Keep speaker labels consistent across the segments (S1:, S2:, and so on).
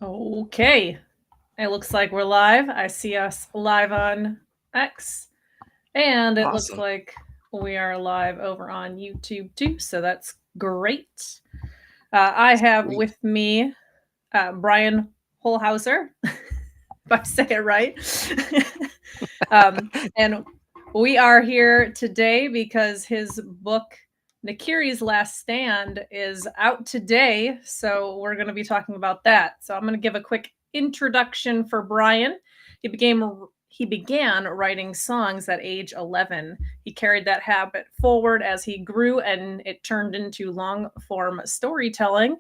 S1: Okay. It looks like we're live. I see us live on X, and it looks
S2: Awesome.
S1: like we are live over on YouTube too. So that's great. I have
S2: Sweet.
S1: with me Brian Holshouser, if I say it right. And we are here today because his book, Nakiri's Last Stand, is out today. So we're going to be talking about that. So I'm going to give a quick introduction for Brian. He began writing songs at age 11. He carried that habit forward as he grew, and it turned into long form storytelling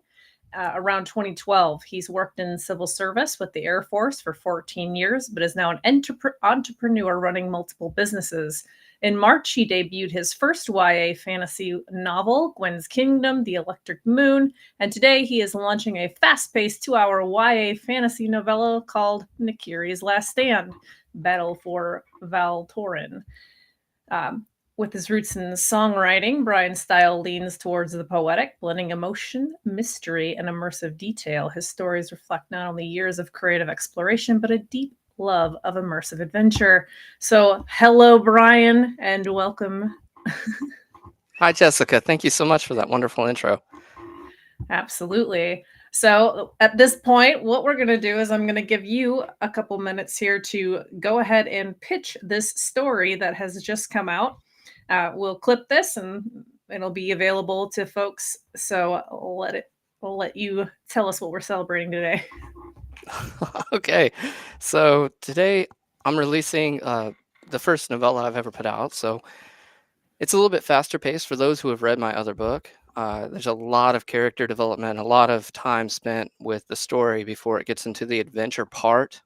S1: around 2012. He's worked in civil service with the Air Force for 14 years, but is now an entrepreneur running multiple businesses. In March, he debuted his first YA fantasy novel, Gwen's Kingdom, The Electric Moon, and today he is launching a fast-paced 2-hour YA fantasy novella called Nakiri's Last Stand, Battle for Valtorin. Um, with his roots in songwriting, Brian's style leans towards the poetic, blending emotion, mystery, and immersive detail. His stories reflect not only years of creative exploration, but a deep love of immersive adventure. So, hello, Brian, and welcome.
S2: Hi, Jessica. Thank you so much for that wonderful intro.
S1: Absolutely. So, at this point, what we're going to do is I'm going to give you a couple minutes here to go ahead and pitch this story that has just come out. We'll clip this and it'll be available to folks. So, we'll let you tell us what we're celebrating today.
S2: Okay, so today I'm releasing the first novella I've ever put out. So it's a little bit faster paced for those who have read my other book. There's a lot of character development, a lot of time spent with the story before it gets into the adventure part.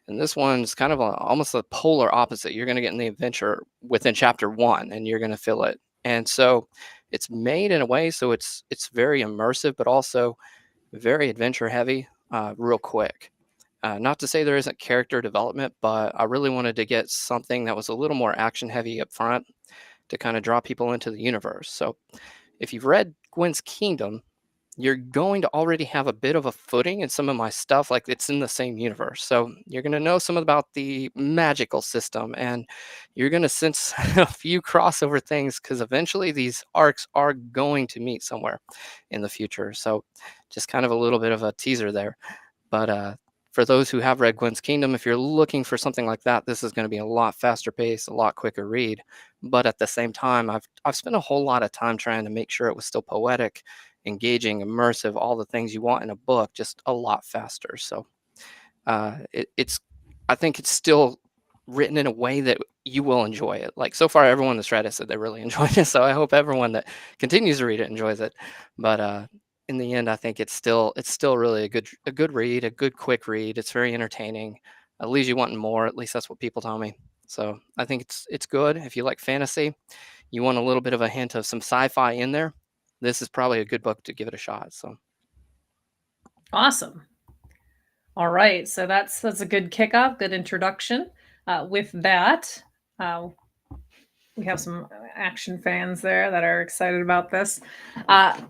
S2: And this one's kind of almost the polar opposite. You're going to get in the adventure within chapter one, and you're going to feel it. And so it's made in a way so it's very immersive, but also very adventure heavy, real quick. Not to say there isn't character development, but I really wanted to get something that was a little more action heavy up front to kind of draw people into the universe. So if you've read Gwen's Kingdom, you're going to already have a bit of a footing in some of my stuff, like it's in the same universe. So you're going to know some about the magical system, and you're going to sense a few crossover things because eventually these arcs are going to meet somewhere in the future. So just kind of a little bit of a teaser there. But for those who have read Gwen's Kingdom, if you're looking for something like that, this is going to be a lot faster paced, a lot quicker read. But at the same time, I've spent a whole lot of time trying to make sure it was still poetic, engaging, immersive, all the things you want in a book, just a lot faster. So it's I think it's still written in a way that you will enjoy it. Like so far, everyone that's read it said they really enjoyed it. So I hope everyone that continues to read it enjoys it. But in the end, I think it's still really a good read, a good quick read. It's very entertaining. It leaves you wanting more. At least that's what people tell me. So I think it's good if you like fantasy. You want a little bit of a hint of some sci-fi in there. This is probably a good book to give it a shot. So
S1: Awesome. All right. So, that's a good kickoff, good introduction. With that, we have some action fans there that are excited about this. Uh,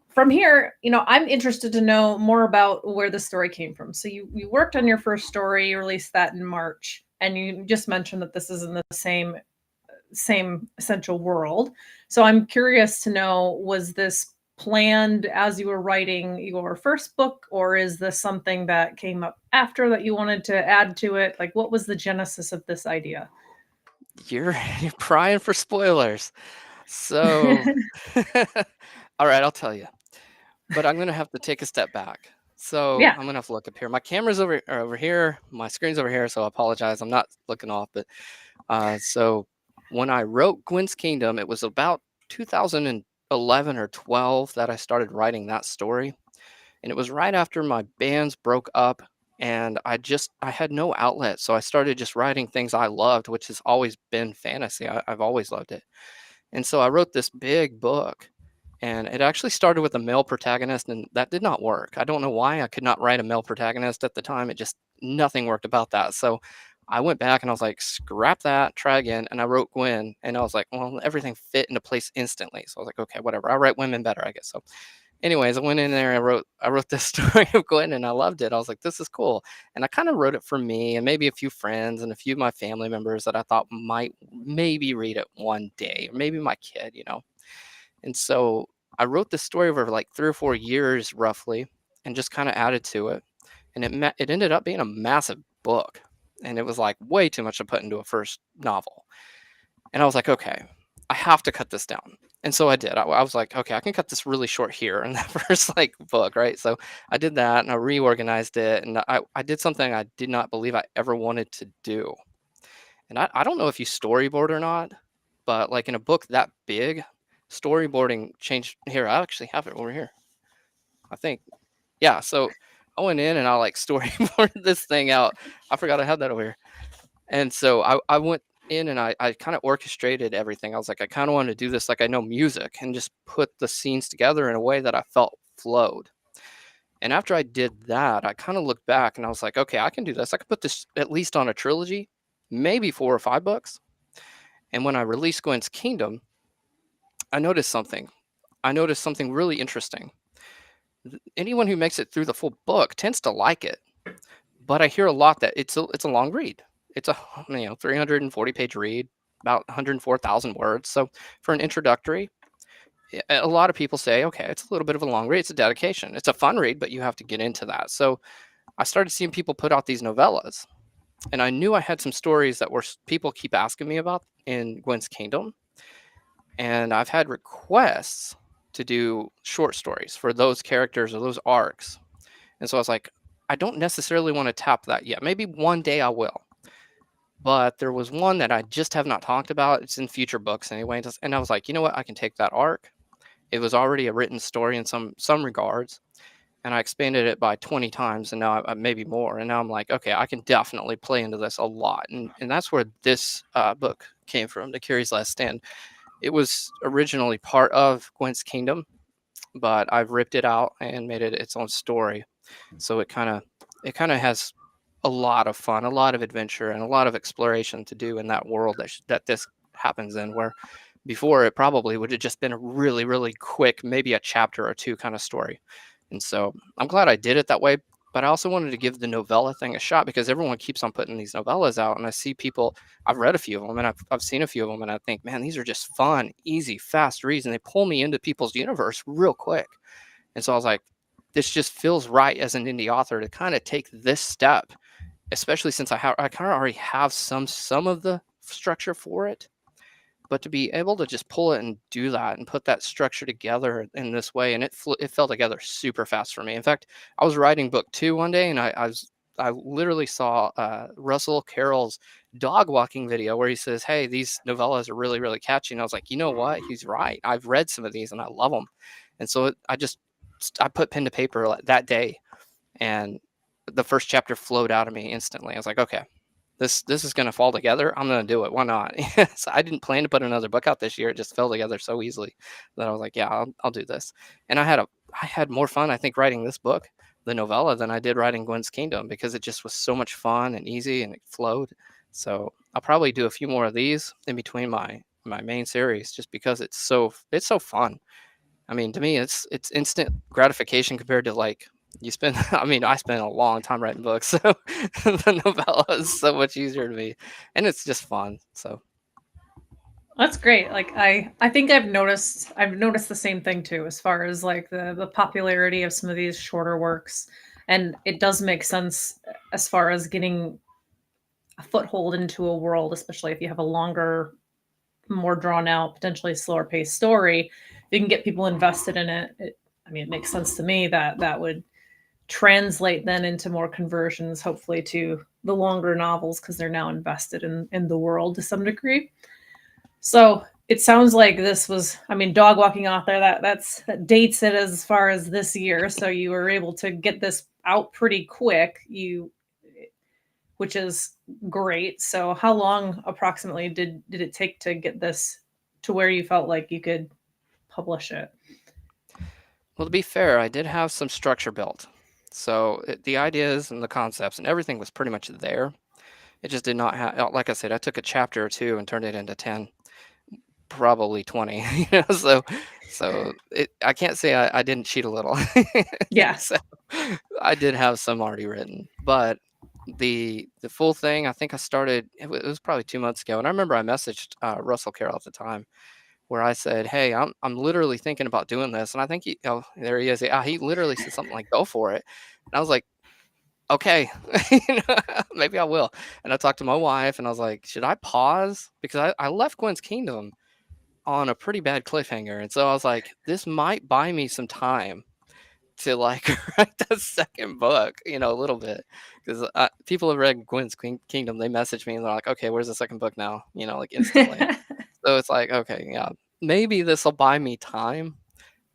S1: from here, I'm interested to know more about where the story came from. So you worked on your first story, you released that in March, and you just mentioned that this is in the same essential world. So I'm curious to know, was this planned as you were writing your first book, or is this something that came up after that you wanted to add to it? Like, what was the genesis of this idea?
S2: you're prying for spoilers. So all right, I'll tell you. But I'm gonna have to take a step back. So
S1: Yeah.
S2: I'm gonna have to look up here. My camera's over here. My screen's over here, so I apologize. I'm not looking off. But so when I wrote Gwen's Kingdom, it was about 2011 or 12 that I started writing that story, and it was right after my bands broke up, and I had no outlet, so I started just writing things I loved, which has always been fantasy. I've always loved it, and so I wrote this big book, and it actually started with a male protagonist, and that did not work. I don't know why I could not write a male protagonist at the time. It just nothing worked about that. So I went back and I was like, scrap that, try again. And I wrote Gwen, and I was like, well, everything fit into place instantly. So I was like, okay, whatever. I write women better, I guess. So anyways, I went in there and I wrote this story of Gwen, and I loved it. I was like, this is cool. And I kind of wrote it for me and maybe a few friends and a few of my family members that I thought might maybe read it one day, or maybe my kid, you know. And so I wrote this story over like 3 or 4 years roughly, and just kind of added to it. And it ended up being a massive book, and it was like way too much to put into a first novel. And I was like, okay, I have to cut this down. And so I did. I was like, okay, I can cut this really short here in that first like book, right? So I did that, and I reorganized it, and I did something I did not believe I ever wanted to do. And I don't know if you storyboard or not, but like in a book that big, storyboarding changed. Here, I actually have it over here, I think. Yeah, so I went in and I like storyboarded this thing out. I forgot I had that over here. And so I went in and I kind of orchestrated everything. I was like, I kind of wanted to do this like I know music, and just put the scenes together in a way that I felt flowed. And after I did that, I kind of looked back and I was like, okay, I can do this. I could put this at least on a trilogy, maybe 4 or 5 books. And when I released Gwen's Kingdom, I noticed something. I noticed something really interesting. Anyone who makes it through the full book tends to like it, but I hear a lot that it's a long read. It's a 340-page read, about 104,000 words. So for an introductory, a lot of people say, okay, it's a little bit of a long read. It's a dedication. It's a fun read, but you have to get into that. So I started seeing people put out these novellas, and I knew I had some stories that were people keep asking me about in Gwen's Kingdom, and I've had requests to do short stories for those characters or those arcs. And so I was like, I don't necessarily want to tap that yet. Maybe one day I will. But there was one that I just have not talked about. It's in future books anyway. And I was like, you know what? I can take that arc. It was already a written story in some regards, and I expanded it by 20 times, and now maybe more. And now I'm like, okay, I can definitely play into this a lot. And that's where this book came from, Nakiri's Last Stand. It was originally part of Gwen's Kingdom, but I've ripped it out and made it its own story. So it kind of has a lot of fun, a lot of adventure, and a lot of exploration to do in that world that this happens in. Where before it probably would have just been a really, really quick, maybe a chapter or two kind of story. And so I'm glad I did it that way. But I also wanted to give the novella thing a shot, because everyone keeps on putting these novellas out, and I see people. I've read a few of them, and I've seen a few of them, and I think, man, these are just fun, easy, fast reads, and they pull me into people's universe real quick. And so I was like, this just feels right as an indie author to kind of take this step, especially since I kind of already have some of the structure for it. But to be able to just pull it and do that and put that structure together in this way, and it fell together super fast for me. In fact, I was writing book 2 one day, and I literally saw Russell Carroll's dog walking video where he says, "Hey, these novellas are really, really catchy." And I was like, you know what? He's right. I've read some of these and I love them. And so I put pen to paper that day, and the first chapter flowed out of me instantly. I was like, okay, this is going to fall together. I'm going to do it. Why not? So I didn't plan to put another book out this year. It just fell together so easily that I was like, yeah, I'll do this. And I had more fun, I think, writing this book, the novella, than I did writing Gwen's Kingdom, because it just was so much fun and easy, and it flowed. So I'll probably do a few more of these in between my main series, just because it's so fun. I mean, to me, it's instant gratification compared to like you spend. I mean, I spent a long time writing books, so the novella is so much easier to me, and it's just fun. So
S1: That's great. Like I think I've noticed the same thing too, as far as like the popularity of some of these shorter works. And it does make sense as far as getting a foothold into a world, especially if you have a longer, more drawn out, potentially slower paced story. If you can get people invested in it, I mean, it makes sense to me that that would translate then into more conversions, hopefully to the longer novels, because they're now invested in the world to some degree. So it sounds like this was, I mean, dog walking author, that dates it as far as this year. So you were able to get this out pretty quick. Which is great. So how long approximately did it take to get this to where you felt like you could publish it?
S2: well, to be fair, I did have some structure built. So the ideas and the concepts and everything was pretty much there. It just did not have, like I said, I took a chapter or two and turned it into 10, probably 20. So So I can't say I didn't cheat a little.
S1: Yeah.
S2: So I did have some already written, but the full thing, I think I started. It was probably 2 months ago, and I remember I messaged Russell Carroll at the time, where I said, "Hey, I'm literally thinking about doing this," and I think oh, there he is. Yeah, he literally said something like, "Go for it," and I was like, "Okay, maybe I will." And I talked to my wife, and I was like, "Should I pause?" Because I left Gwen's Kingdom on a pretty bad cliffhanger, and so I was like, "This might buy me some time to like write the second book, a little bit." Because people have read Gwen's Kingdom, they message me and they're like, "Okay, where's the second book now?" Like instantly. So it's like, okay, yeah, maybe this will buy me time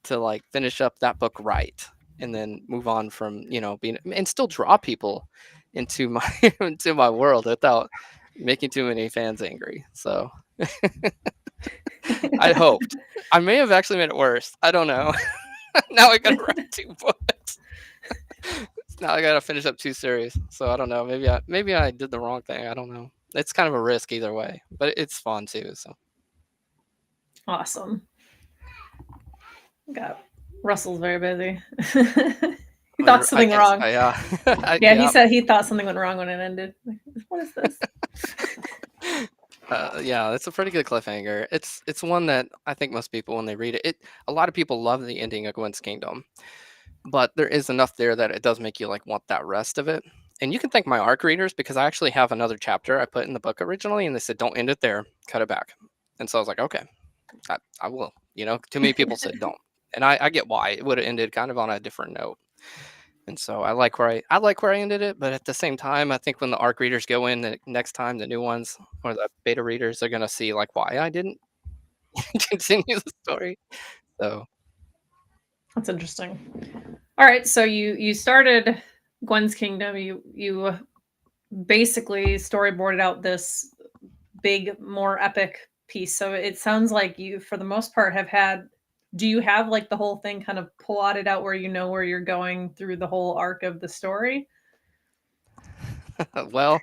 S2: to like finish up that book right, and then move on from being and still draw people into my into my world without making too many fans angry. So I hoped. I may have actually made it worse. I don't know. Now I gotta write 2 books. Now I gotta finish up 2 series. So I don't know. Maybe I did the wrong thing. I don't know. It's kind of a risk either way, but it's fun too. So
S1: Awesome. Got Russell's very busy. He thought
S2: I
S1: something
S2: guess
S1: wrong.
S2: yeah.
S1: Yeah, he
S2: Yeah.
S1: said he thought something went wrong when it ended. Like, what is this?
S2: Yeah, it's a pretty good cliffhanger. It's one that I think most people, when they read it, a lot of people love the ending of Gwen's Kingdom, but there is enough there that it does make you like want that rest of it. And you can thank my ARC readers, because I actually have another chapter I put in the book originally, and they said don't end it there, cut it back. And so I was like, okay, I will. Too many people said don't, and I get why it would have ended kind of on a different note. And so I like where I ended it, but at the same time, I think when the ARC readers go in the next time, the new ones or the beta readers are gonna see like why I didn't continue the story. So
S1: That's interesting. All right, so you started Gwen's Kingdom. You basically storyboarded out this big, more epic piece. So it sounds like you, for the most part, have had. Do you have like the whole thing kind of plotted out where you know where you're going through the whole arc of the story?
S2: well,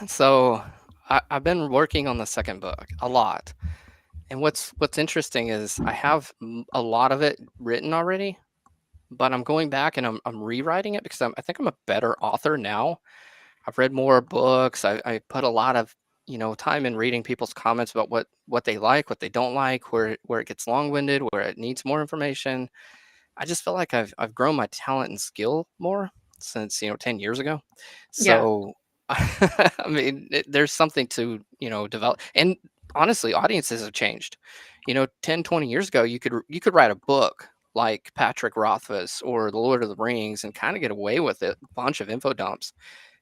S2: so I've been working on the second book a lot, and what's interesting is I have a lot of it written already, but I'm going back and I'm rewriting it because I think I'm a better author now. I've read more books. I put a lot of time in reading people's comments about what they like, what they don't like, where it gets long winded, where it needs more information. I just feel like I've grown my talent and skill more since 10 years ago.
S1: Yeah.
S2: So I mean, there's something to develop. And honestly, audiences have changed. 10, 20 years ago, you could write a book like Patrick Rothfuss or The Lord of the Rings and kind of get away with it, a bunch of info dumps.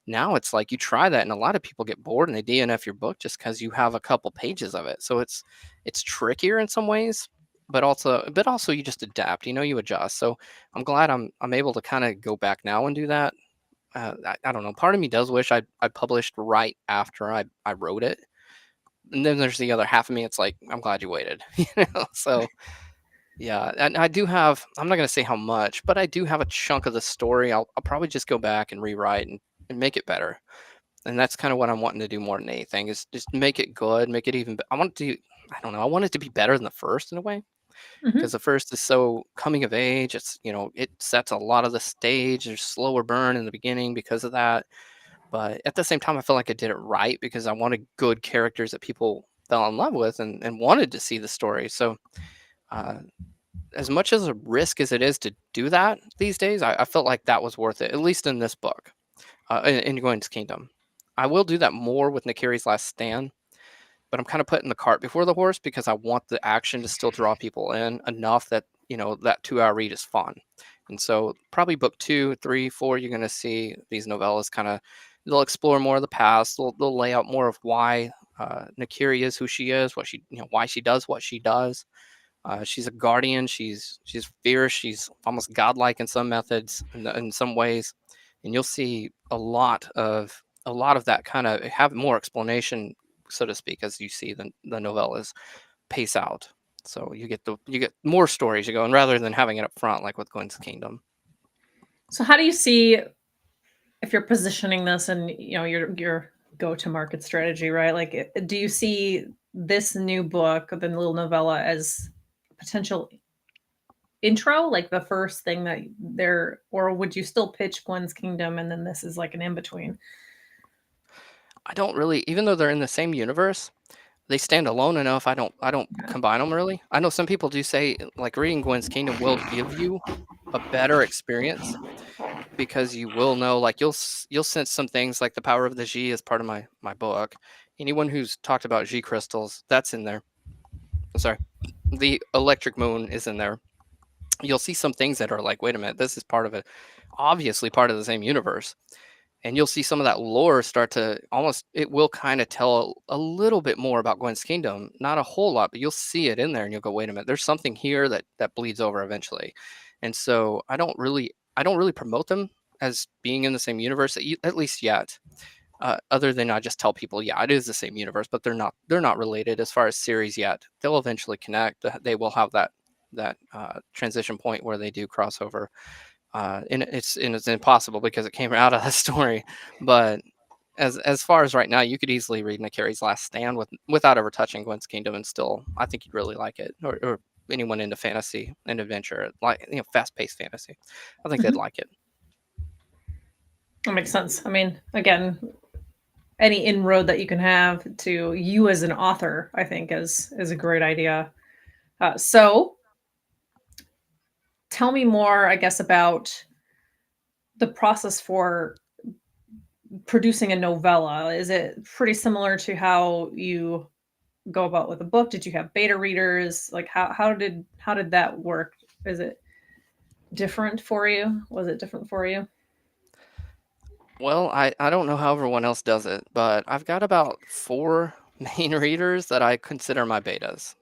S2: Now it's like you try that, and a lot of people get bored and they DNF your book just because you have a couple pages of it. So it's trickier in some ways, but also you just adapt. You adjust. So I'm glad I'm able to kind of go back now and do that. I don't know. Part of me does wish I published right after I wrote it, and then there's the other half of me. It's like I'm glad you waited. So yeah, and I do have. I'm not gonna say how much, but I do have a chunk of the story. I'll probably just go back and rewrite and make it better. And that's kind of what I'm wanting to do more than anything is just make it good, make it even. I want to. I don't know. I want it to be better than the first in a way, because
S1: Hmm.
S2: the first is so coming of age. It's it sets a lot of the stage. There's slower burn in the beginning because of that. But at the same time, I feel like I did it right because I wanted good characters that people fell in love with and wanted to see the story. So uh, as much as a risk as it is to do that these days, I felt like that was worth it, at least in this book, in Gwen's Kingdom. I will do that more with Nakiri's Last Stand, but I'm kind of putting the cart before the horse because I want the action to still draw people in enough that that 2 hour read is fun. And so probably book 2, 3, 4, you're going to see these novellas kind of they'll explore more of the past. They'll lay out more of why Nakiri is who she is, what she why she does what she does. She's a guardian. She's fierce. She's almost godlike in some methods, in some ways, and you'll see a lot of that kind of have more explanation, so to speak, as you see the novellas pace out. So you get more stories you go, and rather than having it up front like with Gwen's Kingdom.
S1: So how do you see if you're positioning this and your go to market strategy, right? Like, do you see this new book, the little novella, as potential intro, like the first thing that they're, or would you still pitch Gwen's Kingdom and then this is like an in between?
S2: I don't really, even though they're in the same universe, they stand alone enough. I don't
S1: Yeah.
S2: combine them really. I know some people do say like reading Gwen's Kingdom will give you a better experience because you will know, like you'll sense some things like the power of the G is part of my book. Anyone who's talked about G crystals, that's in there. I'm sorry, the electric moon is in there. You'll see some things that are like, wait a minute, this is part of it, obviously part of the same universe. And you'll see some of that lore start to almost, it will kind of tell a little bit more about Gwen's Kingdom, not a whole lot, but you'll see it in there and you'll go, wait a minute, there's something here that bleeds over eventually. And so I don't really promote them as being in the same universe, at least yet. Other than I just tell people, yeah, it is the same universe, but they're not related as far as series yet. They'll eventually connect. They will have that transition point where they do crossover. And it's impossible because it came out of the story. But as far as right now, you could easily read Nakiri's Last Stand without ever touching Gwen's Kingdom, and still, I think you'd really like it. Or anyone into fantasy and adventure, like fast paced fantasy, I think they'd
S1: Mhm.
S2: like it.
S1: That makes sense. I mean, again, any inroad that you can have to you as an author, I think is a great idea. So tell me more, I guess, about the process for producing a novella. Is it pretty similar to how you go about with a book? Did you have beta readers? Like how did that work? Is it different for you? Was it different for you?
S2: Well, I don't know how everyone else does it, but I've got about four main readers that I consider my betas,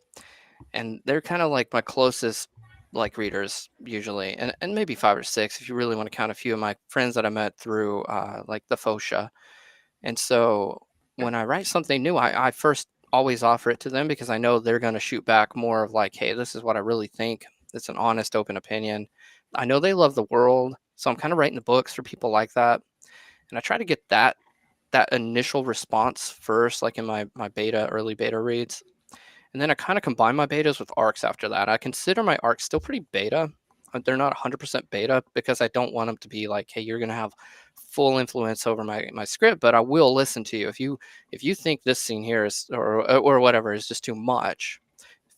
S2: and they're kind of like my closest like readers usually, and maybe five or six if you really want to count a few of my friends that I met through like the Fosha. And so when I write something new, I first always offer it to them because I know they're going to shoot back more of like, hey, this is what I really think. It's an honest, open opinion. I know they love the world, so I'm kind of writing the books for people like that, and I try to get that initial response first, like in my early beta reads, and then I kind of combine my betas with arcs after that. I consider my arcs still pretty beta. They're not 100% beta because I don't want them to be like, hey, you're going to have full influence over my script, but I will listen to you. If you think this scene here is or whatever is just too much,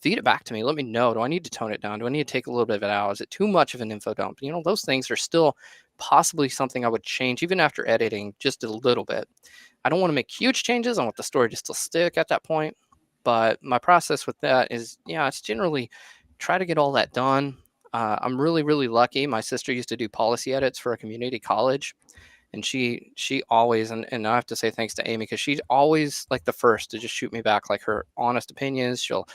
S2: feed it back to me. Let me know. Do I need to tone it down? Do I need to take a little bit of it out? Is it too much of an info dump? Those things are still possibly something I would change even after editing just a little bit. I don't want to make huge changes. I want the story to still stick at that point. But my process with that is, yeah, it's generally try to get all that done. I'm really, really lucky. My sister used to do policy edits for a community college, and she always, and I have to say thanks to Amy because she's always like the first to just shoot me back like her honest opinions. She'll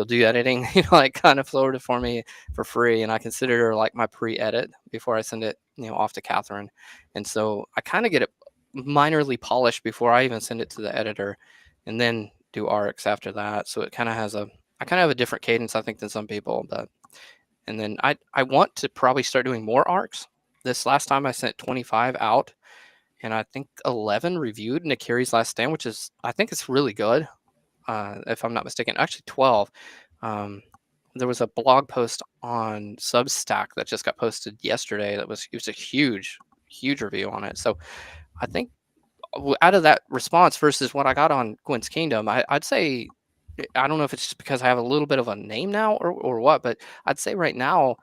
S2: do editing, like kind of forward it for me for free, and I consider her like my pre-edit before I send it, off to Catherine. And so I kind of get it minorly polished before I even send it to the editor, and then do arcs after that. So it kind of has I kind of have a different cadence I think than some people, but and then I want to probably start doing more arcs. This last time I sent 25 out, and I think 11 reviewed Nakiri's Last Stand, which is I think it's really good. If I'm not mistaken, actually 12. Um, there was a blog post on Substack that just got posted yesterday. It was a huge review on it. So I think out of that response versus what I got on Gwen's Kingdom, I'd say I don't know if it's just because I have a little bit of a name now or what, but I'd say right now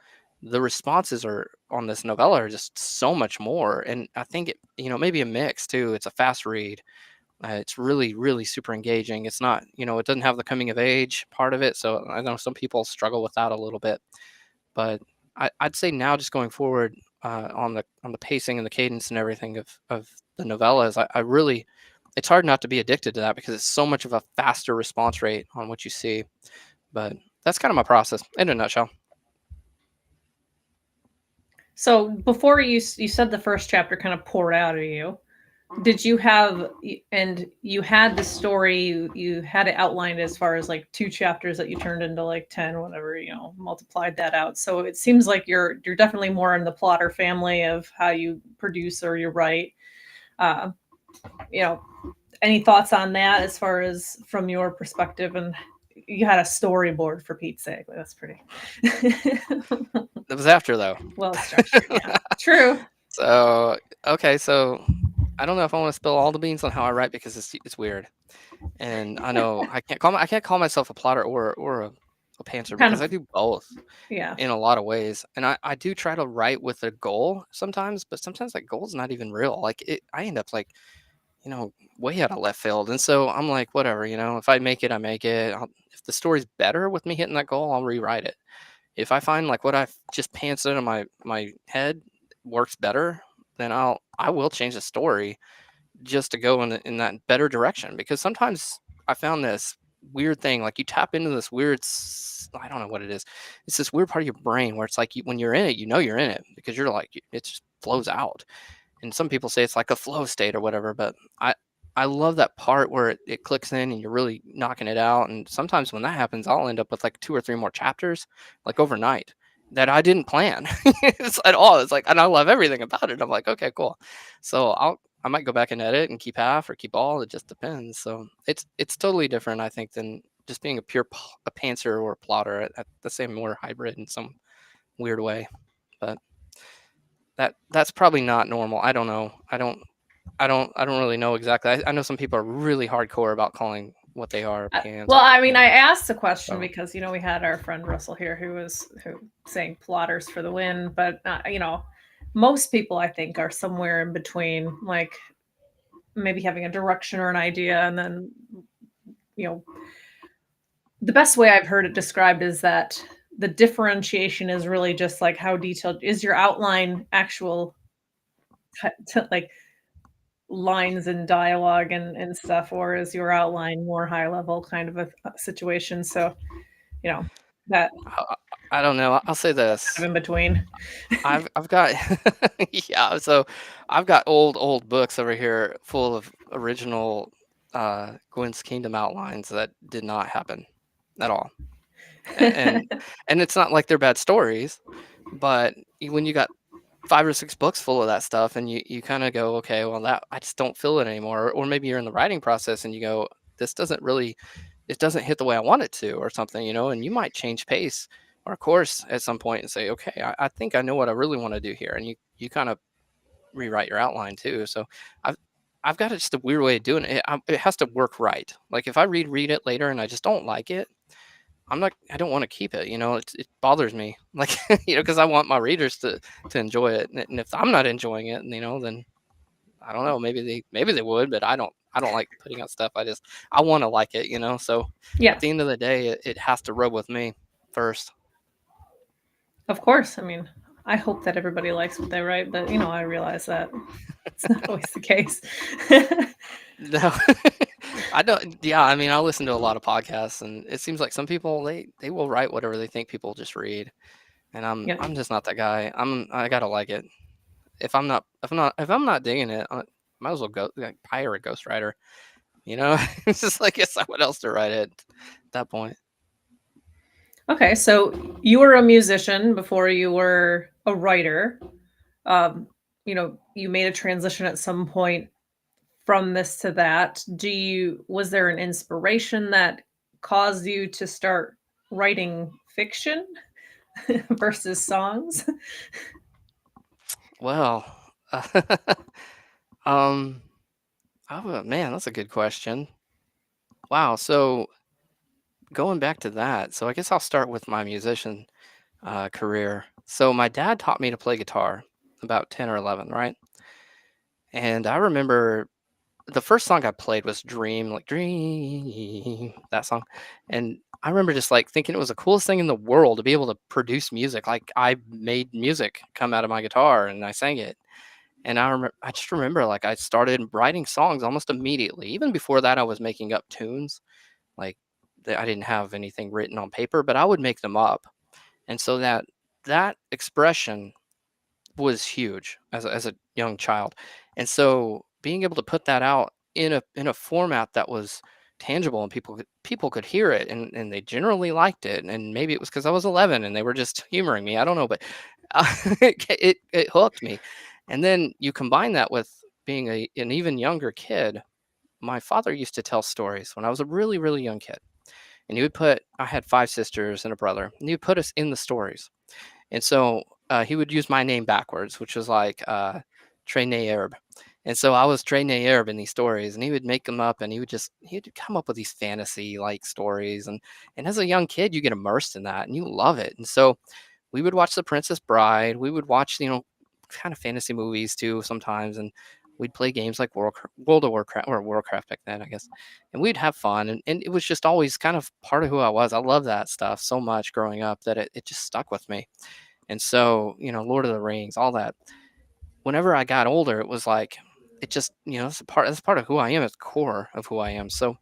S2: the responses are on this novella are just so much more, and I think maybe a mix too. It's a fast read. It's really really super engaging. It's not it doesn't have the coming of age part of it, so I know some people struggle with that a little bit, but I'd say now just going forward on the pacing and the cadence and everything of the novellas, I really it's hard not to be addicted to that because it's so much of a faster response rate on what you see. But that's kind of my process in a nutshell.
S1: So before you said the first chapter kind of poured out of you. Did you have and you had the story you had it outlined as far as like two chapters that you turned into like 10 whatever, multiplied that out. So it seems like you're definitely more in the plotter family of how you produce or you write. Uh, you know, any thoughts on that as far as from your perspective and you had a storyboard for Pete's sake. That's pretty.
S2: It was after though.
S1: Well structured. Yeah, true.
S2: So okay, so I don't know if I want to spill all the beans on how I write because it's weird, and I know I can't call myself a plotter or a pantser
S1: Kind
S2: because
S1: of.
S2: I do both
S1: Yeah.
S2: in a lot of ways, and I do try to write with a goal sometimes, but sometimes that goal's not even real. Like I end up like way out of left field, and so I'm like, whatever, if I make it, I make it. If the story's better with me hitting that goal, I'll rewrite it. If I find like what I've just pantsed in my head works better, then I will change the story just to go in that better direction. Because sometimes I found this weird thing, like you tap into this weird, I don't know what it is. It's this weird part of your brain where it's like when you're in it, you're in it because you're like it just flows out. And some people say it's like a flow state or whatever, but I love that part where it clicks in and you're really knocking it out. And sometimes when that happens, I'll end up with like 2 or 3 more chapters, like overnight, that I didn't plan it's at all. It's like, and I love everything about it. I'm like, okay, cool. So I might go back and edit and keep half or keep all. It just depends. So it's totally different, I think, than just being a pantser or a plotter. At the same, we're hybrid in some weird way, but that's probably not normal. I don't know. I don't really know exactly. I know some people are really hardcore about calling what they are pants.
S1: Well, I mean, I asked the question
S2: So.
S1: because we had our friend Russell here who saying plotters for the win, but most people I think are somewhere in between, like maybe having a direction or an idea, and then the best way I've heard it described is that the differentiation is really just like how detailed is your outline, actual like lines and dialogue and stuff, or is your outline more high level kind of a situation? So that
S2: I don't know. I'll say
S1: kind
S2: this.
S1: of in between.
S2: I've got yeah. So I've got old books over here full of original Gwyn's Kingdom outlines that did not happen at all. And and it's not like they're bad stories, but when you got 5 or 6 books full of that stuff, and you kind of go, okay, well, that I just don't feel it anymore. Or maybe you're in the writing process and you go, this doesn't really, it doesn't hit the way I want it to, or something, and you might change pace or course at some point and say, okay, I think I know what I really want to do here, and you kind of rewrite your outline too. So I've I've got just a weird way of doing it. It has to work right. Like if I read it later and I just don't like it, I don't want to keep it. It bothers me, like because I want my readers to enjoy it, and if I'm not enjoying it, then I don't know. Maybe they would, but I don't like putting out stuff. I want to like it. So
S1: Yeah,
S2: at the end of the day, it has to rub with me first.
S1: of course. I mean, I hope that everybody likes what they write, but I realize that it's not always the case.
S2: No, I don't. Yeah, I mean, I listen to a lot of podcasts, and it seems like some people they will write whatever they think people just read, and I'm
S1: Yeah.
S2: I'm just not that guy. I gotta like it. If I'm not digging it, I might as well go like, hire a ghostwriter. It's just like it's someone else to write it at that point.
S1: Okay, so you were a musician before you were a writer. You made a transition at some point from this to that. Was there an inspiration that caused you to start writing fiction versus songs?
S2: Well, um, oh man, that's a good question. Wow. So going back to that, so I guess I'll start with my musician career. So my dad taught me to play guitar about 10 or 11, right? And I remember the first song I played was Dream, like Dream, that song. And I remember just like thinking it was the coolest thing in the world to be able to produce music. Like I made music come out of my guitar and I sang it. And I just remember like I started writing songs almost immediately. Even before that, I was making up tunes. Like I didn't have anything written on paper, but I would make them up. And so that expression was huge as a young child. And so being able to put that out in a format that was tangible and people could hear it, and they generally liked it, and maybe it was because I was 11 and they were just humoring me, I don't know, but it hooked me. And then you combine that with being an even younger kid. My father used to tell stories when I was a really really young kid, and I had 5 sisters and a brother, and he would put us in the stories. And so he would use my name backwards, which was like Trey Nayerb. And so I was Trey Nayerb in these stories, and he would make them up, and he'd come up with these fantasy like stories, and as a young kid, you get immersed in that, and you love it. And so we would watch The Princess Bride. We would watch, kind of fantasy movies too sometimes, and we'd play games like World of Warcraft, or Warcraft back then, I guess. And we'd have fun, and it was just always kind of part of who I was. I love that stuff so much growing up that it just stuck with me. And so, Lord of the Rings, all that. Whenever I got older, it was like it just, that's part of who I am, it's core of who I am. So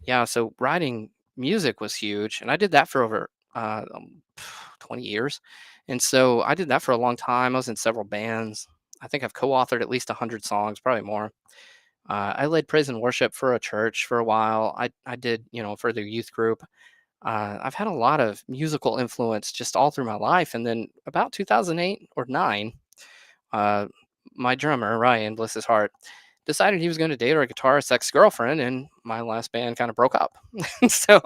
S2: yeah, so writing music was huge, and I did that for over 20 years. And so I did that for a long time. I was in several bands. I think I've co-authored at least 100 songs, probably more. I led praise and worship for a church for a while. I did, for the youth group. I've had a lot of musical influence just all through my life. And then about 2008 or 9, uh, my drummer, Ryan, bless his heart, decided he was going to date our guitarist's ex-girlfriend, and my last band kind of broke up. so,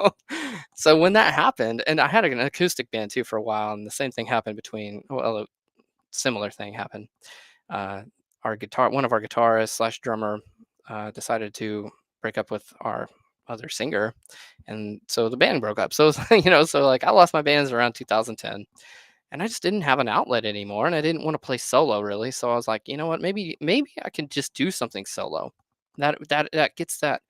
S2: so when that happened, and I had an acoustic band too for a while, and the same thing happened well, a similar thing happened. Uh, one of our guitarists slash drummer, decided to break up with our other singer, and so the band broke up. So, so like I lost my bands around 2010, and I just didn't have an outlet anymore, and I didn't want to play solo really. So I was like, you know what, maybe I can just do something solo that gets that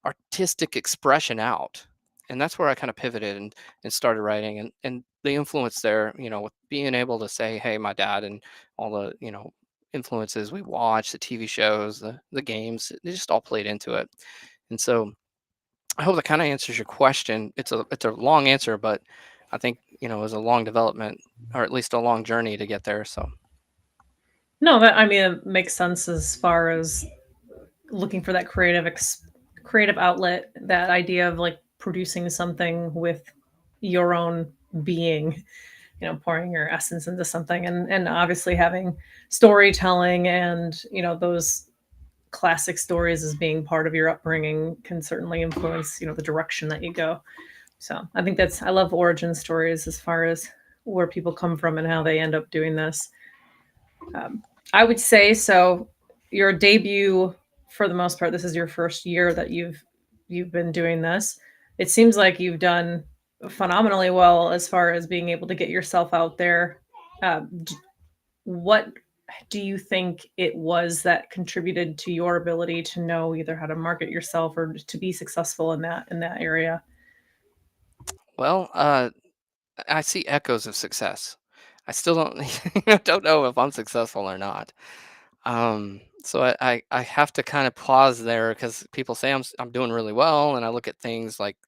S2: artistic expression out. And that's where I kind of pivoted and started writing, and the influence there, with being able to say, hey, my dad and all the, influences we watch, the TV shows, the games, they just all played into it. And so I hope that kind of answers your question. It's a long answer, but I think, it was a long development, or at least a long journey to get there. So
S1: No, that I mean it makes sense as far as looking for that creative outlet, that idea of like producing something with your own being, pouring your essence into something, and obviously having storytelling and, those classic stories as being part of your upbringing can certainly influence, the direction that you go. So I think I love origin stories as far as where people come from and how they end up doing this. I would say so. Your debut, for the most part, this is your first year that you've been doing this. It seems like you've done phenomenally well as far as being able to get yourself out there. What do you think it was that contributed to your ability to know either how to market yourself or to be successful in that area?
S2: well, I see echoes of success. I still don't don't know if I'm successful or not. So I have to kind of pause there because people say I'm doing really well, and I look at things like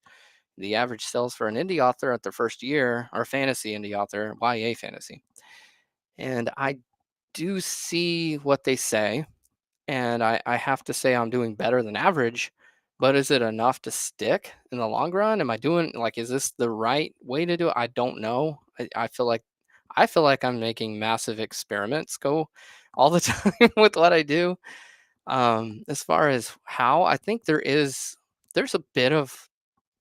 S2: the average sales for an indie author at their first year, or fantasy indie author, YA fantasy, and I do see what they say, and I have to say I'm doing better than average. But is it enough to stick in the long run? Am I doing like, is this the right way to do it? I don't know. I feel like I'm making massive experiments go all the time with what I do. As far as how, I think there's a bit of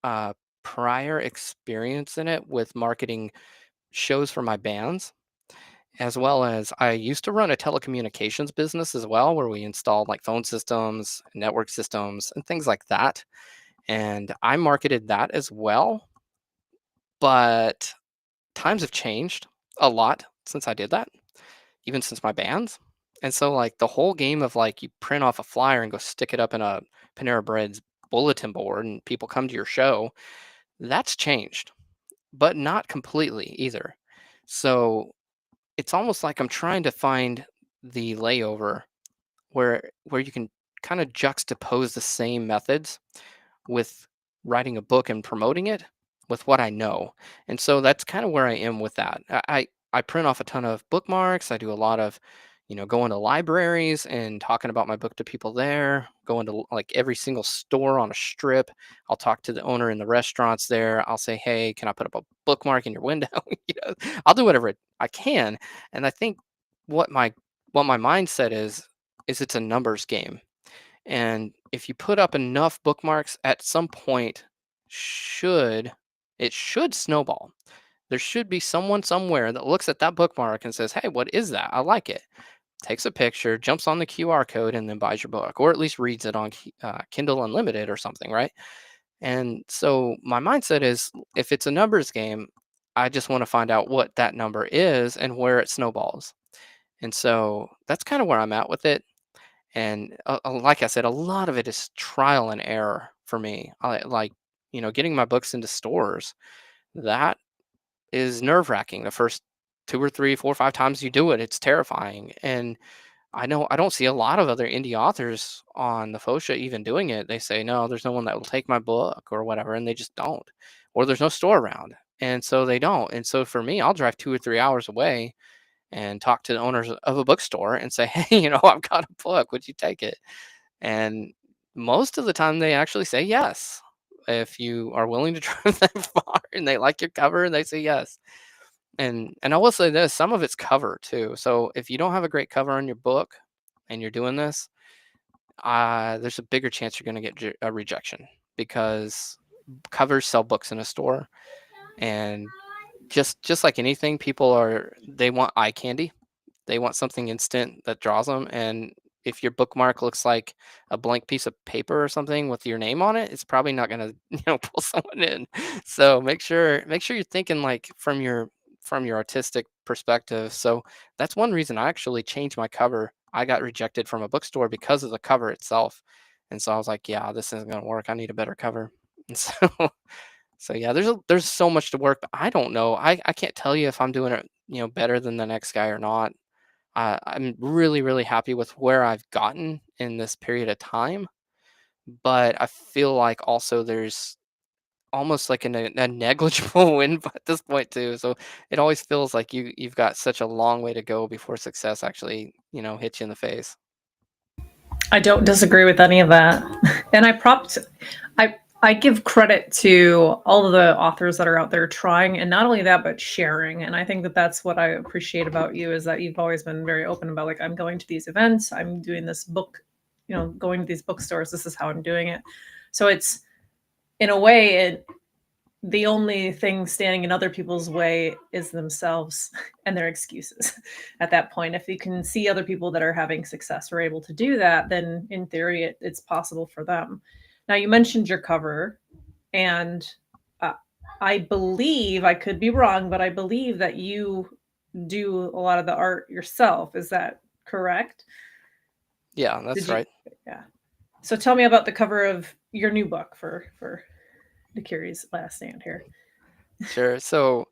S2: uh, prior experience in it with marketing shows for my bands, as well as I used to run a telecommunications business as well, where we installed like phone systems, network systems, and things like that. And I marketed that as well, but times have changed a lot since I did that, even since my bands. And so, like, the whole game of like you print off a flyer and go stick it up in a Panera Bread's bulletin board and people come to your show, that's changed, but not completely either. So it's almost like I'm trying to find the layover where you can kind of juxtapose the same methods with writing a book and promoting it with what I know. And so that's kind of where I am with that. I print off a ton of bookmarks. I do a lot of, going to libraries and talking about my book to people there, going to like every single store on a strip. I'll talk to the owner in the restaurants there. I'll say, "Hey, can I put up a bookmark in your window?" I'll do whatever I can. And I think what my what my mindset is it's a numbers game. And if you put up enough bookmarks, at some point, should it should snowball. There should be someone somewhere that looks at that bookmark and says, "Hey, what is that? I like it." Takes a picture, jumps on the QR code, and then buys your book, or at least reads it on Kindle Unlimited or something, right? And so my mindset is, if it's a numbers game, I just want to find out what that number is and where it snowballs. And so that's kind of where I'm at with it. And like I said, a lot of it is trial and error for me. I like, getting my books into stores. That is nerve wracking. The first two or three, four, 5 times you do it, it's terrifying. And I know I don't see a lot of other indie authors on the Fosha even doing it. They say, no, there's no one that will take my book or whatever, and they just don't. Or there's no store around. And so they don't. And so for me, I'll drive 2 or 3 hours away and talk to the owners of a bookstore and say, hey, I've got a book. Would you take it? And most of the time they actually say yes. If you are willing to drive that far and they like your cover, they say yes. And I will say this, some of it's cover too. So if you don't have a great cover on your book and you're doing this, there's a bigger chance you're going to get a rejection, because covers sell books in a store. And just like anything, they want eye candy. They want something instant that draws them. And if your bookmark looks like a blank piece of paper or something with your name on it, it's probably not going to pull someone in. So make sure you're thinking like from your artistic perspective. So that's one reason I actually changed my cover. I got rejected from a bookstore because of the cover itself. And so I was like, yeah, this isn't going to work. I need a better cover. And so yeah, there's so much to work, but I don't know. I can't tell you if I'm doing it, better than the next guy or not. I'm really, really happy with where I've gotten in this period of time, but I feel like also there's almost like a negligible win at this point too. So it always feels like you've got such a long way to go before success actually, hits you in the face.
S1: I don't disagree with any of that. And I give credit to all of the authors that are out there trying, and not only that, but sharing. And I think that that's what I appreciate about you, is that you've always been very open about, like, I'm going to these events, I'm doing this book, going to these bookstores, this is how I'm doing it. So it's, in a way, the only thing standing in other people's way is themselves and their excuses. At that point, if you can see other people that are having success or able to do that, then in theory it's possible for them. Now, you mentioned your cover, and uh, I believe, I could be wrong, but I believe that you do a lot of the art yourself. Is that correct?
S2: Yeah,
S1: Did
S2: that's
S1: you?
S2: right.
S1: Yeah. So tell me about the cover of your new book for Nakiri's Last Stand here.
S2: Sure. So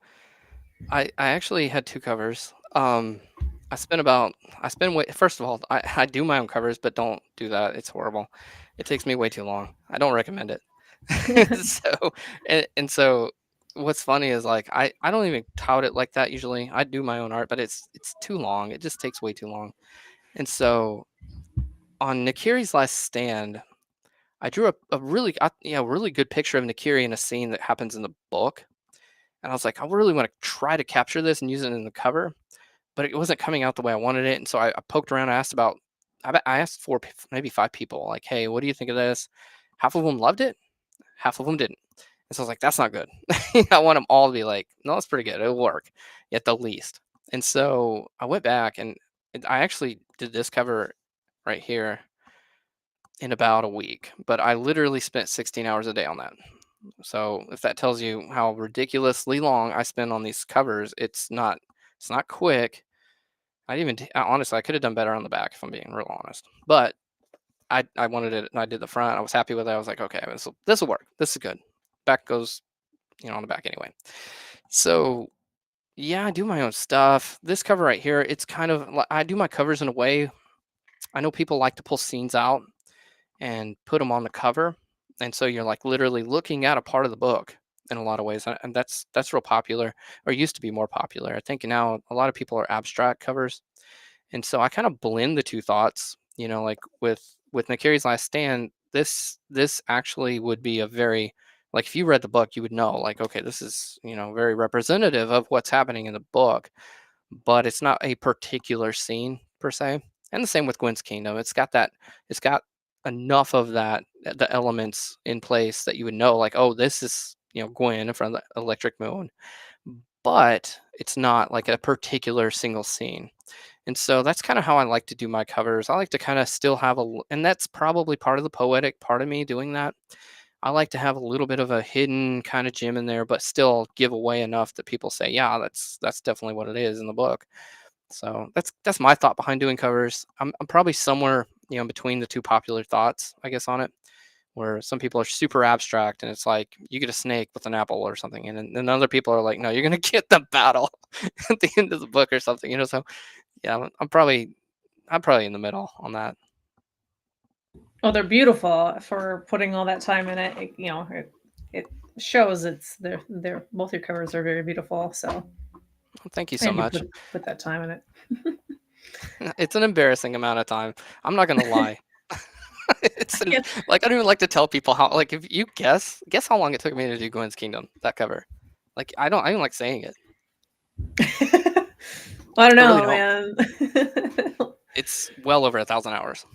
S2: I actually had two covers. I spend way first of all, I do my own covers, but don't do that. It's horrible. It takes me way too long. I don't recommend it. So and so what's funny is, like, I don't even tout it like that usually. I do my own art, but it's too long. It just takes way too long. And so on Nakiri's Last Stand, I drew a really good picture of Nakiri in a scene that happens in the book. And I was like, I really want to try to capture this and use it in the cover, but it wasn't coming out the way I wanted it. And so I poked around. I asked four, maybe five people, like, hey, what do you think of this? Half of them loved it, half of them didn't. And so I was like, that's not good. I want them all to be like, no, it's pretty good. It'll work at the least. And so I went back and I actually did this cover right here in about a week, but I literally spent 16 hours a day on that. So if that tells you how ridiculously long I spend on these covers, it's not quick. Honestly, I could have done better on the back, if I'm being real honest. But I wanted it, and I did the front. I was happy with it. I was like, okay, this will work. This is good. Back goes, on the back anyway. So yeah, I do my own stuff. This cover right here, it's kind of I do my covers in a way. I know people like to pull scenes out and put them on the cover, and so you're like literally looking at a part of the book in a lot of ways, and that's real popular, or used to be more popular. I think now a lot of people are abstract covers, and so I kind of blend the two thoughts. Like with Nakiri's Last Stand, this actually would be a very, like, if you read the book, you would know, like, okay, this is very representative of what's happening in the book, but it's not a particular scene per se. And the same with Gwen's Kingdom. It's got enough of the elements in place that you would know, like, oh, this is, Gwen from the Electric Moon, but it's not like a particular single scene. And so that's kind of how I like to do my covers. I like to kind of still have and that's probably part of the poetic part of me doing that. I like to have a little bit of a hidden kind of gem in there, but still give away enough that people say, yeah, that's definitely what it is in the book. So that's my thought behind doing covers. I'm probably somewhere, between the two popular thoughts, I guess, on it, where some people are super abstract and it's like you get a snake with an apple or something, and then other people are like, no, you're gonna get the battle at the end of the book or something, So yeah, I'm probably in the middle on that.
S1: Oh, they're beautiful for putting all that time in it. It shows they're both your covers are very beautiful. So,
S2: Well, thank you so
S1: and you
S2: much.
S1: put that time in it.
S2: It's an embarrassing amount of time. I'm not gonna lie.
S1: Yeah.
S2: Like, I don't even like to tell people how. Like, if you guess how long it took me to do Gwen's Kingdom, that cover. Like, I don't like saying it.
S1: I don't
S2: I really
S1: know,
S2: don't.
S1: man.
S2: It's well over 1,000 hours.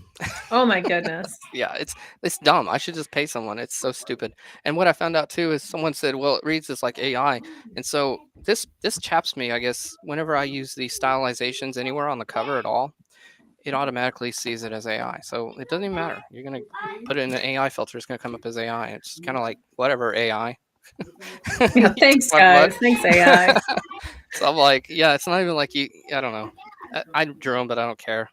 S1: Oh my goodness.
S2: Yeah, it's dumb. I should just pay someone. It's so stupid. And what I found out too is someone said, "Well, it reads just like AI." And so this chaps me, I guess, whenever I use these stylizations anywhere on the cover at all, it automatically sees it as AI. So it doesn't even matter. You're gonna put it in an AI filter, it's gonna come up as AI. It's kind of like whatever AI.
S1: Yeah,
S2: You took
S1: thanks
S2: my book.
S1: guys. Thanks AI.
S2: So I'm like, yeah, it's not even like you. I don't know. I drew them, but I don't care.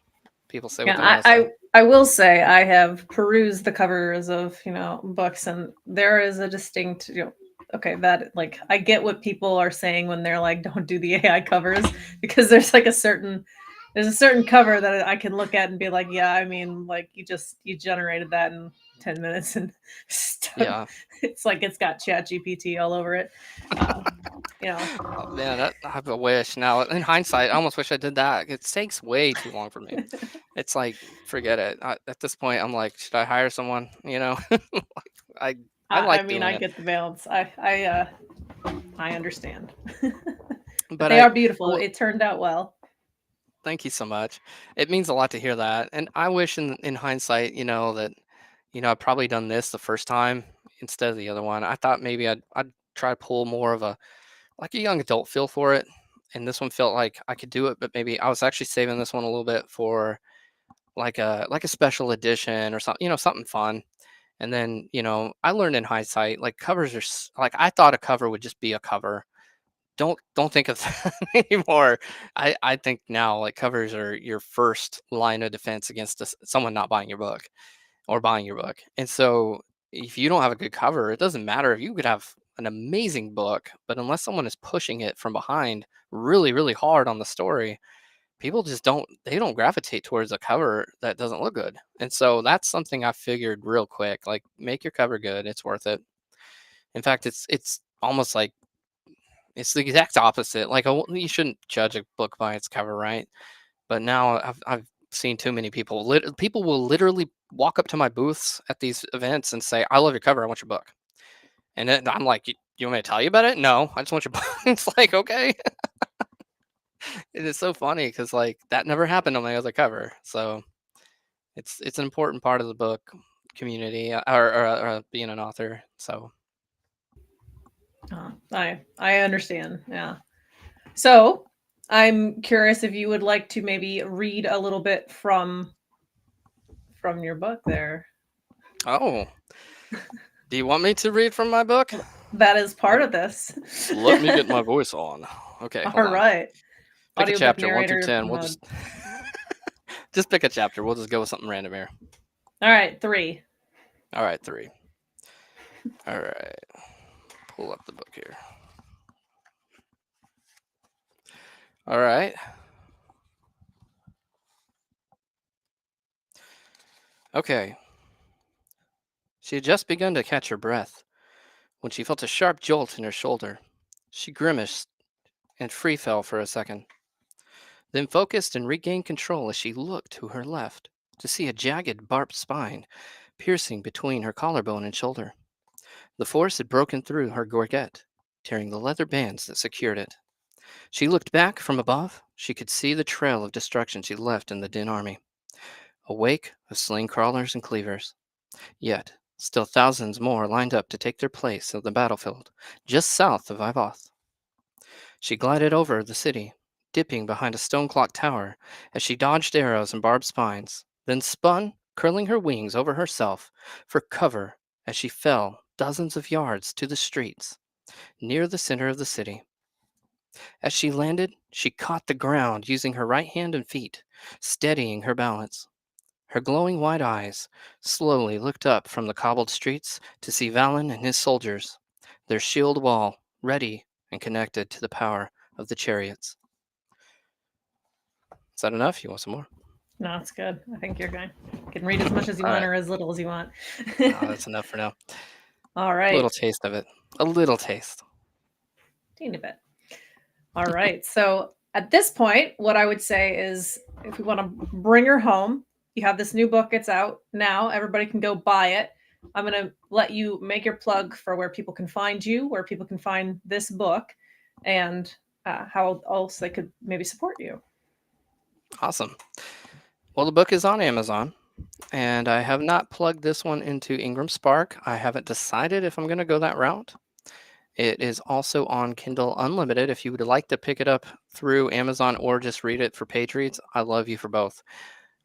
S2: People say what
S1: Yeah,
S2: they want to say.
S1: I will say I have perused the covers of, books, and there is a distinct, okay, that like I get what people are saying when they're like, don't do the AI covers, because there's a certain cover that I can look at and be like, yeah, I mean, like you generated that in 10 minutes and stuff.
S2: Yeah.
S1: It's like it's got Chat GPT all over it. Uh, you know,
S2: Oh, man, I have a wish now. In hindsight, I almost wish I did that. It takes way too long for me. It's like, forget it. At this point, I'm like, should I hire someone? Like, I I
S1: I
S2: like
S1: mean,
S2: doing
S1: I
S2: it,
S1: get the balance. I understand. But
S2: but
S1: they are beautiful.
S2: well,
S1: It turned out well.
S2: thank you so much. It means a lot to hear that, and I wish in hindsight, that I'd probably done this the first time instead of the other one. I thought maybe I'd try to pull more of a young adult feel for it, and this one felt like I could do it, but maybe I was actually saving this one a little bit for like a special edition or something, something fun. And then, I learned in hindsight, like covers are like I thought a cover would just be a cover. Don't think of that anymore. I think now like covers are your first line of defense against someone not buying your book or buying your book. And so if you don't have a good cover, it doesn't matter if you could have an amazing book, but unless someone is pushing it from behind really, really hard on the story, people just don't gravitate towards a cover that doesn't look good. And so that's something I figured real quick. Like, make your cover good, it's worth it. In fact, it's almost like it's the exact opposite. Like, you shouldn't judge a book by its cover, right? But now I've seen too many people. People will literally walk up to my booths at these events and say, "I love your cover. I want your book." And then I'm like, "You want me to tell you about it?" No, I just want your book. It's like, okay. It is so funny because like that never happened on my other cover. So it's an important part of the book community, or being an author. So
S1: I understand. Yeah. So I'm curious if you would like to maybe read a little bit from your book there.
S2: oh, do you want me to read from my book?
S1: That is
S2: Let,
S1: part of this.
S2: let me get my voice on. Okay,
S1: All
S2: hold on.
S1: right.
S2: Pick a
S1: Audiobook
S2: chapter, 1 through
S1: narrator
S2: 10. We'll
S1: mode.
S2: just pick a chapter. We'll just go with something random here.
S1: All right, 3.
S2: All right, 3. All right, pull up the book here. All right. Okay. She had just begun to catch her breath when she felt a sharp jolt in her shoulder. She grimaced and free fell for a second, then focused and regained control as she looked to her left to see a jagged, barbed spine piercing between her collarbone and shoulder. The force had broken through her gorget, tearing the leather bands that secured it. She looked back from above. She could see the trail of destruction she left in the Din army. a wake of slain crawlers and cleavers. Yet, still thousands more lined up to take their place on the battlefield, just south of Ivoth. She glided over the city, dipping behind a stone clock tower as she dodged arrows and barbed spines, then spun, curling her wings over herself for cover as she fell dozens of yards to the streets near the center of the city. As she landed, she caught the ground using her right hand and feet, steadying her balance. Her glowing white eyes slowly looked up from the cobbled streets to see Valen and his soldiers, their shield wall ready and connected to the power of the chariots. Is that enough? You want some more?
S1: No, it's good. I think you're going. You can read as much as you
S2: All
S1: want
S2: right.
S1: or as little as you want.
S2: That's enough for now.
S1: All
S2: A
S1: right.
S2: little taste of it. A little taste.
S1: Teeny bit. All right. So at this point, what I would say is if we want to bring her home, you have this new book. It's out now. Everybody can go buy it. I'm going to let you make your plug for where people can find you, where people can find this book, and how else they could maybe support you.
S2: Awesome. Well, the book is on Amazon, and I have not plugged this one into Ingram Spark. I haven't decided if I'm going to go that route. It is also on Kindle Unlimited. If you would like to pick it up through Amazon or just read it for page reads, I love you for both.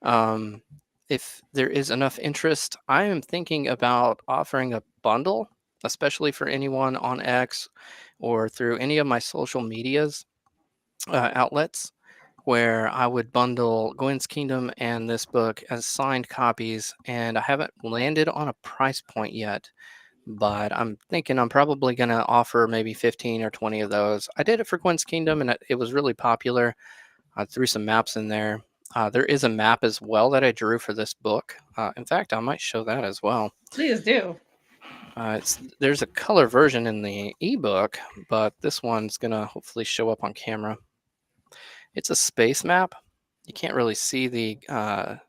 S2: Um, if there is enough interest, I am thinking about offering a bundle, especially for anyone on X or through any of my social medias outlets, where I would bundle Gwen's Kingdom and this book as signed copies. And I haven't landed on a price point yet, but I'm thinking I'm probably going to offer maybe 15 or 20 of those. I did it for Gwen's Kingdom, and it was really popular. I threw some maps in there. There is a map as well that I drew for this book. In fact, I might show that as well.
S1: Please do.
S2: There's a color version in the ebook, but this one's going to hopefully show up on camera. It's a space map. You can't really see the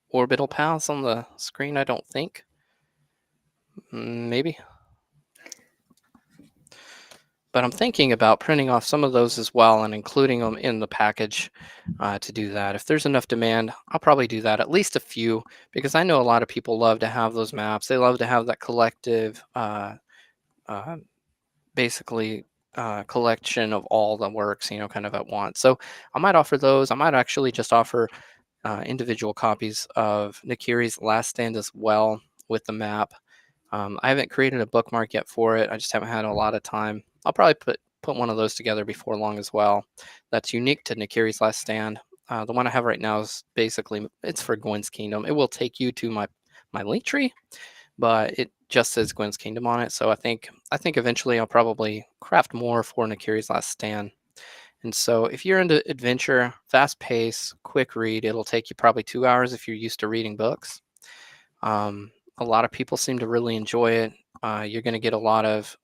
S2: orbital paths on the screen, I don't think. Maybe. But I'm thinking about printing off some of those as well and including them in the package to do that. If there's enough demand, I'll probably do that, at least a few, because I know a lot of people love to have those maps. They love to have that collective, uh, basically, collection of all the works, kind of at once. So I might offer those. I might actually just offer individual copies of Nakiri's Last Stand as well with the map. I haven't created a bookmark yet for it. I just haven't had a lot of time. I'll probably put one of those together before long as well. That's unique to Nakiri's Last Stand. The one I have right now is basically it's for Gwen's Kingdom. It will take you to my link tree, but it just says Gwen's Kingdom on it. So I think eventually I'll probably craft more for Nakiri's Last Stand. And so if you're into adventure, fast pace, quick read, it'll take you probably 2 hours if you're used to reading books. A lot of people seem to really enjoy it. You're going to get a lot of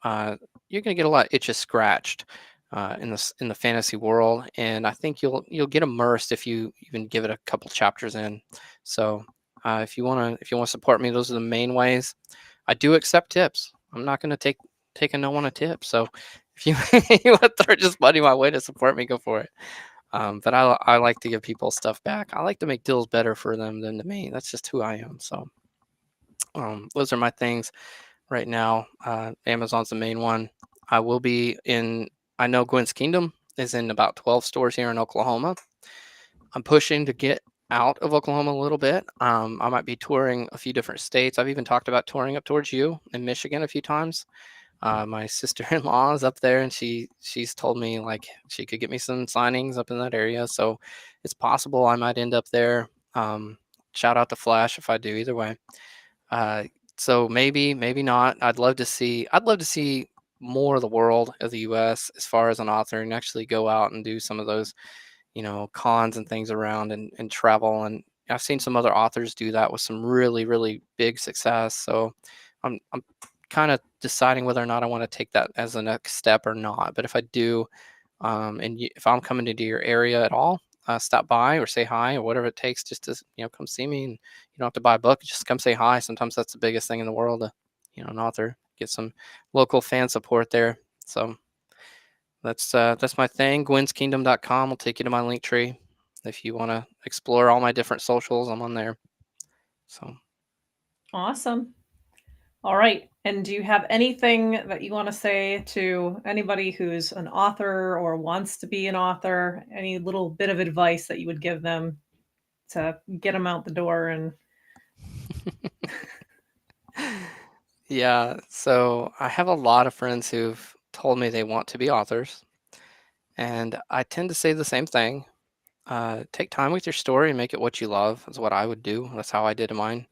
S2: itches scratched in the fantasy world, and I think you'll get immersed if you even give it a couple chapters in. So if you want to support me, those are the main ways. I do accept tips. I'm not going to take a no on a tip. So if you you want to throw just money my way to support me, go for it. But I like to give people stuff back. I like to make deals better for them than to me. That's just who I am. So those are my things right now. Amazon's the main one. I will be in. I know Gwen's Kingdom is in about 12 stores here in Oklahoma. I'm pushing to get out of Oklahoma a little bit. I might be touring a few different states. I've even talked about touring up towards you in Michigan a few times. My sister-in-law is up there, and she's told me like she could get me some signings up in that area. So it's possible I might end up there. Shout out to Flash if I do. Either way. Uh, so maybe not. I'd love to see more of the world of the U.S. as far as an author and actually go out and do some of those, cons and things around and travel. And I've seen some other authors do that with some really, really big success. So I'm kind of deciding whether or not I want to take that as the next step or not. But if I do, if I'm coming into your area at all, stop by or say hi or whatever it takes just to come see me. And you don't have to buy a book, just come say hi. Sometimes that's the biggest thing in the world to, an author get some local fan support there. So that's my thing. Gwen'sKingdom.com will take you to my link tree if you want to explore all my different socials. I'm on there. So
S1: Awesome. All right. And do you have anything that you want to say to anybody who's an author or wants to be an author? Any little bit of advice that you would give them to get them out the door? And
S2: yeah, so I have a lot of friends who've told me they want to be authors, and I tend to say the same thing. Take time with your story and make it what you love, is what I would do. That's how I did mine.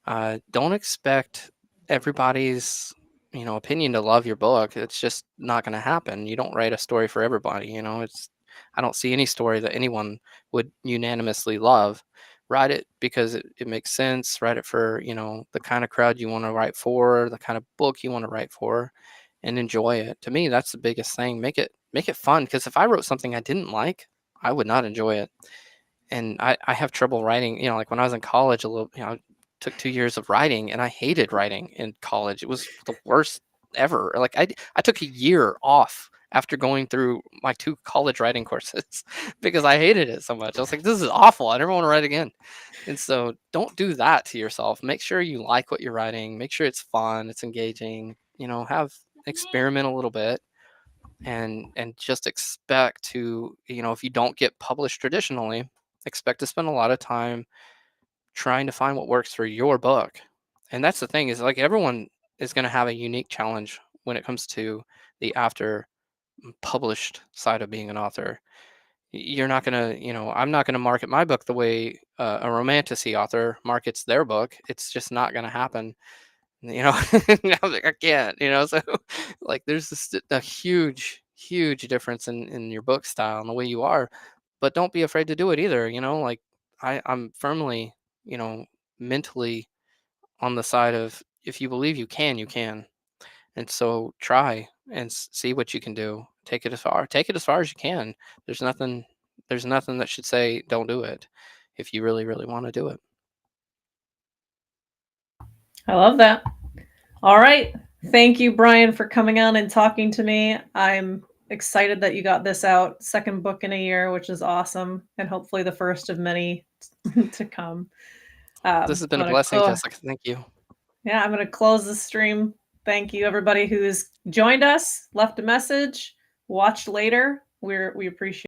S2: Don't expect everybody's, opinion to love your book. It's just not going to happen. You don't write a story for everybody. I don't see any story that anyone would unanimously love. Write it because it makes sense. Write it for, the kind of crowd you want to write for, the kind of book you want to write for, and enjoy it. To me, that's the biggest thing. Make it fun. Because if I wrote something I didn't like, I would not enjoy it. And I have trouble writing, like when I was in college, took 2 years of writing, and I hated writing in college. It was the worst ever. Like I took a year off after going through my 2 college writing courses because I hated it so much. I was like, this is awful. I never want to write again. And so don't do that to yourself. Make sure you like what you're writing. Make sure it's fun, it's engaging, have experiment a little bit, and just expect to, if you don't get published traditionally, expect to spend a lot of time trying to find what works for your book. And that's the thing, is like everyone is going to have a unique challenge when it comes to the after published side of being an author. You're not going to, I'm not going to market my book the way a romantasy author markets their book. It's just not going to happen. I was like, I can't, so like there's just a huge, huge difference in your book style and the way you are, but don't be afraid to do it either. Like I'm firmly, you know, mentally on the side of, if you believe you can, you can. And so try and see what you can do. Take it as far as you can. There's nothing, there's nothing that should say don't do it if you really, really want to do it.
S1: I love that. All right. Thank you, Brian, for coming on and talking to me. I'm excited that you got this out. Second book in a year, which is awesome. And hopefully the first of many to come.
S2: This has
S1: I'm
S2: been a
S1: gonna
S2: blessing, Jessica. Thank you.
S1: Yeah, I'm gonna close the stream. Thank you, everybody who's joined us, left a message, watched later. We appreciate